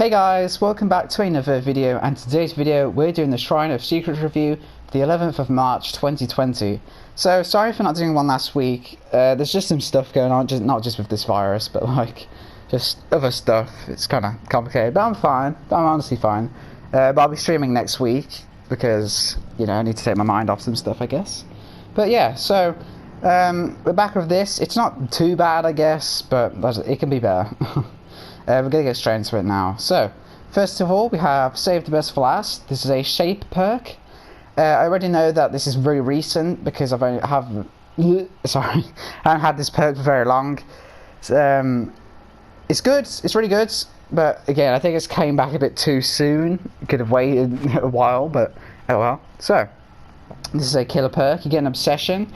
Hey guys, welcome back to another video, and today's video we're doing the Shrine of Secrets review the 11th of March 2020. So sorry for not doing one last week. There's just some stuff going on, not just with this virus, but like just other stuff. It's kind of complicated, but I'm fine. I'm honestly fine. But I'll be streaming next week because, you know, I need to take my mind off some stuff, I guess. But yeah, so we're back with this. It's not too bad, I guess, but it can be better. We're going to get straight into it now. So, first of all, we have Save the Best for Last. This is a shape perk. I already know that this is very recent because I haven't had this perk for very long. It's good, it's really good, but again, I think it's came back a bit too soon. Could have waited a while, but oh well. So, this is a killer perk. You get an obsession.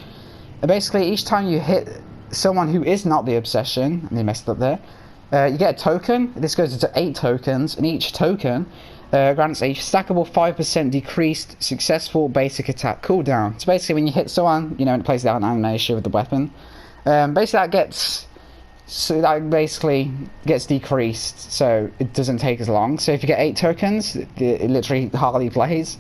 And basically, each time you hit someone who is not the obsession, and they messed up there, you get a token. This goes into 8 tokens, and each token grants a stackable 5% decreased successful basic attack cooldown. So basically, when you hit someone, you know, and it plays out an animation with the weapon, basically that basically gets decreased, so it doesn't take as long. So if you get 8 tokens, it literally hardly plays.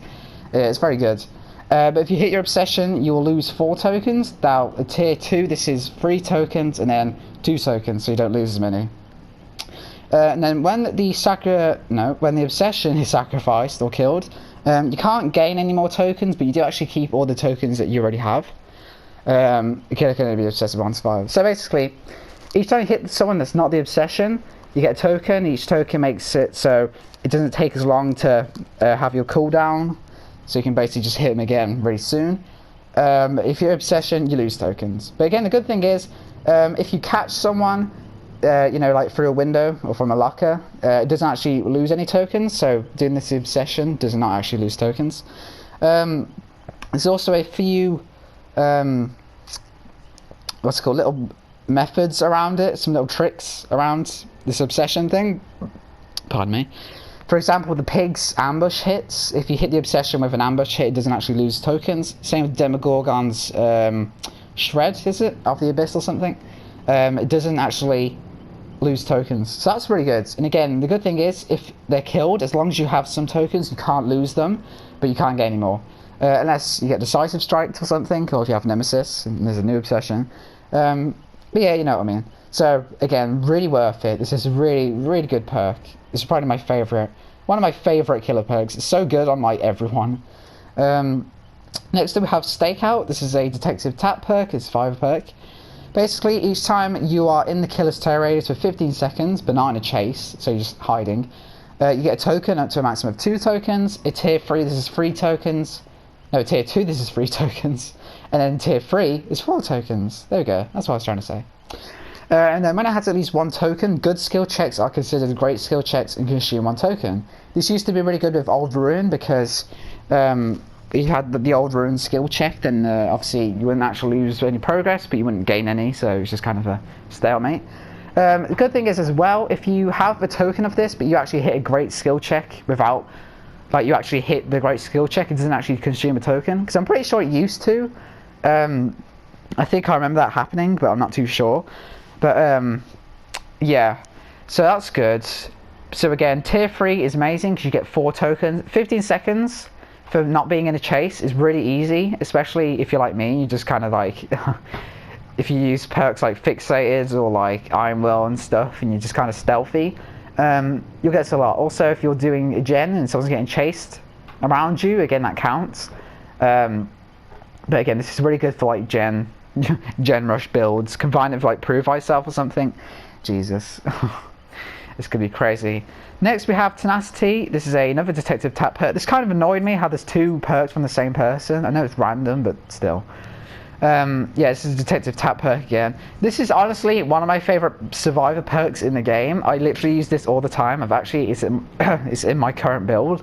It's very good. But if you hit your obsession, you will lose 4 tokens. Now, a tier 2, this is 3 tokens and then 2 tokens, so you don't lose as many. And then when the obsession is sacrificed or killed, you can't gain any more tokens, but you do actually keep all the tokens that you already have. You can only be obsessive on survival. So basically, each time you hit someone that's not the obsession, you get a token. Each token makes it so it doesn't take as long to have your cooldown, so you can basically just hit them again really soon. If you're obsession, you lose tokens. But again, the good thing is, if you catch someone, you know, like through a window or from a locker, it doesn't actually lose any tokens, so doing this obsession does not actually lose tokens. There's also a few little methods around it, some little tricks around this obsession thing. Pardon me. For example, the pig's ambush hits. If you hit the obsession with an ambush hit, it doesn't actually lose tokens. Same with Demogorgon's shred, is it? Of the Abyss or something. It doesn't actually lose tokens, so that's really good. And again, the good thing is, if they're killed, as long as you have some tokens, you can't lose them, but you can't get any more, unless you get decisive strike or something, or if you have nemesis and there's a new obsession. But yeah, you know what I mean. So again, really worth it. This is a really good perk. This is probably one of my favorite killer perks. It's so good on like everyone. Next up we have Stakeout. This is a detective tap perk. It's a 5 perk. Basically, each time you are in the killer's terror radius for 15 seconds, but not in a chase, so you're just hiding, you get a token up to a maximum of 2 tokens. At tier 3, this is 3 tokens. No, tier 2, this is 3 tokens. And then tier 3 is 4 tokens. There we go. That's what I was trying to say. And then when it has at least 1 token, good skill checks are considered great skill checks and consume 1 token. This used to be really good with Old Ruin because you had the Old Ruin skill check, then obviously you wouldn't actually lose any progress, but you wouldn't gain any, so it was just kind of a stalemate. The good thing is as well, if you have a token of this, but you actually hit a great skill check without, like you actually hit the great skill check, it doesn't actually consume a token, because I'm pretty sure it used to. I think I remember that happening, but I'm not too sure. But yeah, so that's good. So again, tier 3 is amazing because you get 4 tokens. 15 seconds for not being in a chase is really easy, especially if you're like me. You just kind of like, if you use perks like Fixated or like Iron Will and stuff, and you're just kind of stealthy, you'll get a lot. Also, if you're doing a gen and someone's getting chased around you, again, that counts. But again, this is really good for like gen rush builds. Combine it with like Prove Thyself or something. Jesus. This could be crazy. Next we have Tenacity. This is another detective tap perk. This kind of annoyed me how there's 2 perks from the same person. I know it's random, but still. Yeah, this is a detective tap perk again. This is honestly one of my favorite survivor perks in the game. I literally use this all the time. It's in my current build.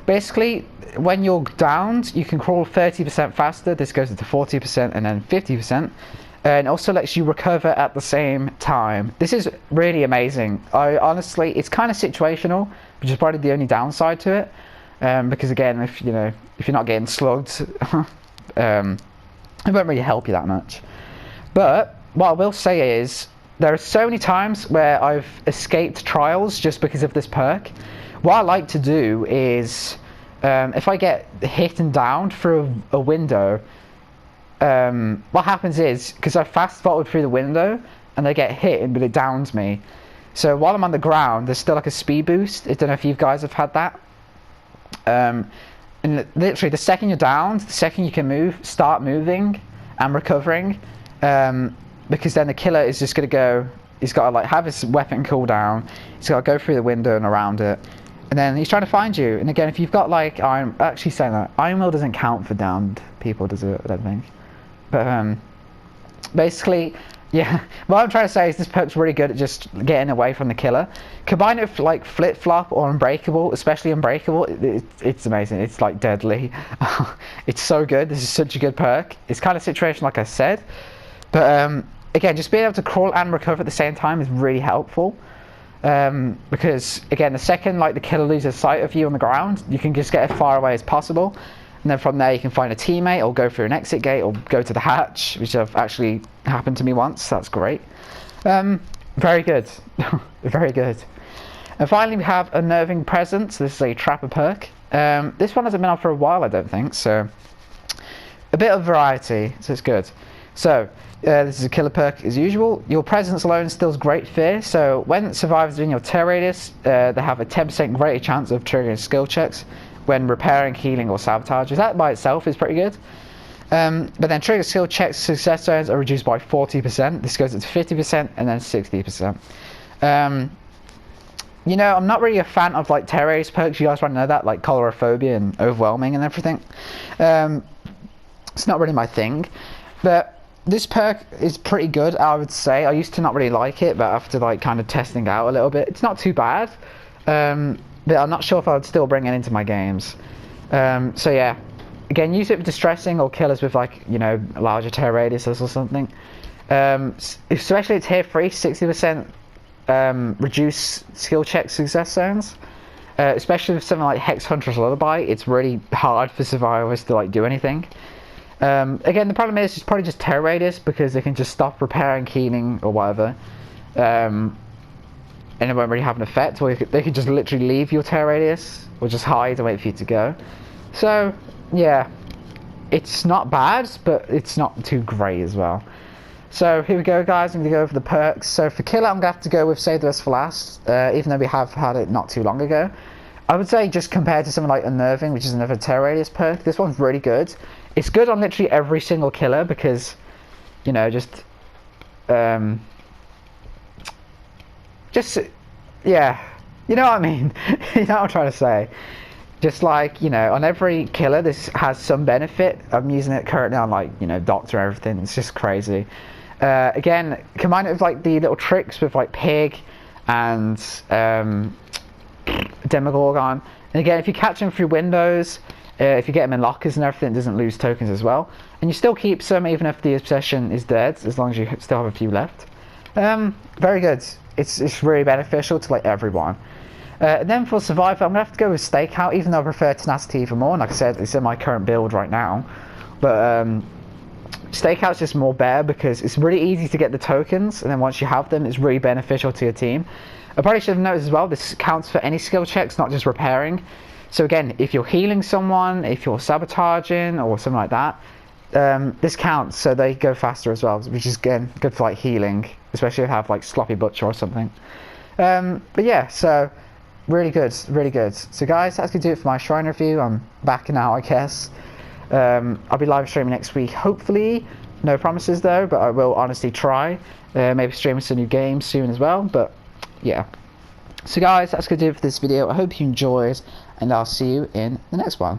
Basically, when you're downed, you can crawl 30% faster. This goes into 40% and then 50%. And also lets you recover at the same time. This is really amazing. Honestly, it's kind of situational, which is probably the only downside to it. Because again, if you're not getting slugged, it won't really help you that much. But what I will say is, there are so many times where I've escaped trials just because of this perk. What I like to do is, if I get hit and downed through a window, what happens is, because I fast forward through the window, and I get hit, but it downs me. So while I'm on the ground, there's still like a speed boost. I don't know if you guys have had that. And literally, the second you're downed, the second you can move, start moving and recovering. Because then the killer is just going to go, he's got to like have his weapon cooldown, he's got to go through the window and around it, and then he's trying to find you. And again, if you've got like Iron Will doesn't count for downed people, does it? I don't think. But basically, yeah, what I'm trying to say is this perk's really good at just getting away from the killer. Combine it with like Flip Flop or Unbreakable, especially Unbreakable, it's amazing. It's like deadly. It's so good. This is such a good perk. It's kind of situation like I said, but again, just being able to crawl and recover at the same time is really helpful. Because again, the second like the killer loses sight of you on the ground, you can just get as far away as possible, and then from there you can find a teammate or go through an exit gate or go to the hatch, which have actually happened to me once. That's great. Very good. Very good. And finally we have Unnerving Presence. This is a trapper perk. This one hasn't been on for a while, I don't think, so a bit of variety, so it's good. So this is a killer perk as usual. Your presence alone instills great fear, so when survivors are in your terror radius, they have a 10% greater chance of triggering skill checks when repairing, healing, or sabotage. That by itself is pretty good. But then trigger skill checks success zones are reduced by 40%. This goes up to 50% and then 60%. You know, I'm not really a fan of like terror radius perks. You guys want to know that, like Chlorophobia and Overwhelming and everything. It's not really my thing, but this perk is pretty good, I would say. I used to not really like it, but after like kind of testing it out a little bit, it's not too bad. But I'm not sure if I would still bring it into my games. So yeah, again, use it with distressing or killers with like, you know, larger terror radiuses or something. Especially at tier 3, 60% reduce skill check success zones. Especially with something like Hex Hunter's Lullaby, it's really hard for survivors to like do anything. Again, the problem is it's probably just terror radius, because they can just stop repairing, healing, or whatever, and it won't really have an effect. Or they could just literally leave your terror radius, or just hide and wait for you to go. So yeah, it's not bad, but it's not too great as well. So here we go, guys. I'm going to go over the perks. So for killer, I'm going to have to go with Save the Rest for last, even though we have had it not too long ago. I would say just compared to something like Unnerving, which is another terror radius perk, this one's really good. It's good on literally every single killer because, you know, yeah, you know what I mean? You know what I'm trying to say? Just like, you know, on every killer, this has some benefit. I'm using it currently on like, you know, Doctor and everything. It's just crazy. Again, combine it with like the little tricks with like Pig and Demogorgon. And again, if you catch them through windows, if you get them in lockers and everything, it doesn't lose tokens as well. And you still keep some even if the obsession is dead, as long as you still have a few left. Very good. It's really beneficial to like everyone. And then for Survivor, I'm going to have to go with Stakeout, even though I prefer Tenacity even more. And like I said, it's in my current build right now. But Stakeout's just more better because it's really easy to get the tokens, and then once you have them, it's really beneficial to your team. I probably should have noticed as well, this counts for any skill checks, not just repairing. So again, if you're healing someone, if you're sabotaging or something like that, this counts, so they go faster as well, which is again good for like healing, especially if you have like Sloppy Butcher or something. But yeah, so really good, really good. So guys, that's gonna do it for my Shrine review. I'm back now, I guess. I'll be live streaming next week, hopefully. No promises though, but I will honestly try. Maybe streaming some new games soon as well, but yeah. So guys, that's gonna do it for this video. I hope you enjoyed, and I'll see you in the next one.